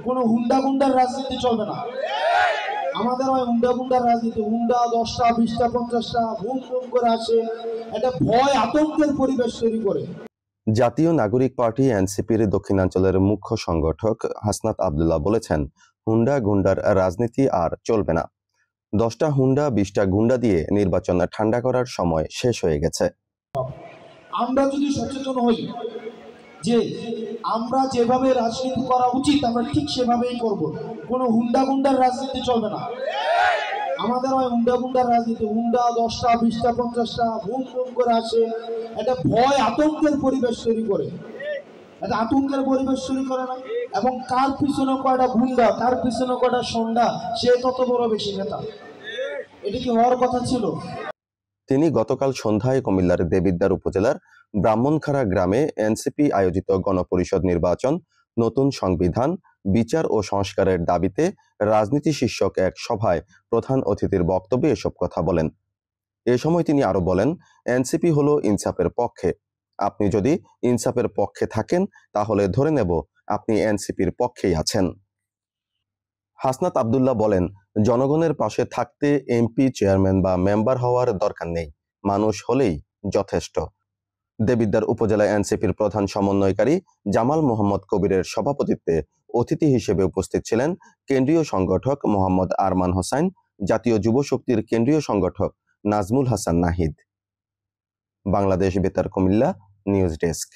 কোনো হুন্ডা গুন্ডার রাজনীতি চলবে না। আমাদের হয় হুন্ডা গুন্ডার রাজনীতি, হুন্ডা 10টা 20টা 50টা হুম হুম করে আসে, এটা ভয় আতঙ্কের পরিবেশ তৈরি করে। জাতীয় নাগরিক পার্টি এনসিপির দক্ষিণাঞ্চলের মুখ্য সংগঠক হাসনাত আব্দুল্লাহ বলেছেন, হুন্ডা গুন্ডার রাজনীতি আর চলবে না। 10টা হুন্ডা 20টা গুন্ডা দিয়ে নির্বাচন ঠান্ডা করার সময় শেষ হয়ে গেছে। আমরা যদি সচেতন হই যে আমরা যেভাবে রাজনীতি করা উচিত আমরা ঠিক সেভাবেই করব, কোনো হুন্ডা গুন্ডার রাজনীতি চলবে না। আমাদের হয় হুন্ডা গুন্ডার রাজনীতি, হুন্ডা 10টা 20টা 50টা হুম হুম করে আসে, এটা ভয় আতঙ্কের পরিবেশ তৈরি করে। এটা আতঙ্কের পরিবেশ তৈরি করে না, এবং কার পিছনে কয়টা গুন্ডা কার পিছনে কয়টা সন্ডা সে তত বড় বেশি নেতা। এটা কি হওয়ার কথা ছিল? তিনি গতকাল সন্ধ্যায় কুমিল্লার দেবিদ্বার উপজেলার ব্রাহ্মণখাড়া গ্রামে এনসিপি আয়োজিত গণপরিষদ নির্বাচন, নতুন সংবিধান, বিচার ও সংস্কারের দাবিতে রাজনীতি শীর্ষক এক সভায় প্রধান অতিথির বক্তব্যে এসব কথা বলেন। এ সময় তিনি আরো বলেন, এনসিপি হলো ইনসাফের পক্ষে। আপনি যদি ইনসাফের পক্ষে থাকেন তাহলে ধরে নেব আপনি এনসিপির পক্ষেই আছেন। হাসনাত আব্দুল্লাহ বলেন, জনগণের পাশে থাকতে এমপি, চেয়ারম্যান বা মেম্বার হওয়ার দরকার নেই, মানুষ হলেই যথেষ্ট। দেবিদ্বার উপজেলা এনসিপির প্রধান সমন্বয়কারী জামাল মোহাম্মদ কবিরের সভাপতিত্বে অতিথি হিসেবে উপস্থিত ছিলেন কেন্দ্রীয় সংগঠক মোহাম্মদ আরমান হোসাইন, জাতীয় যুব শক্তির কেন্দ্রীয় সংগঠক নাজমুল হাসান নাহিদ। বাংলাদেশ বেতার, কুমিল্লা, নিউজ ডেস্ক।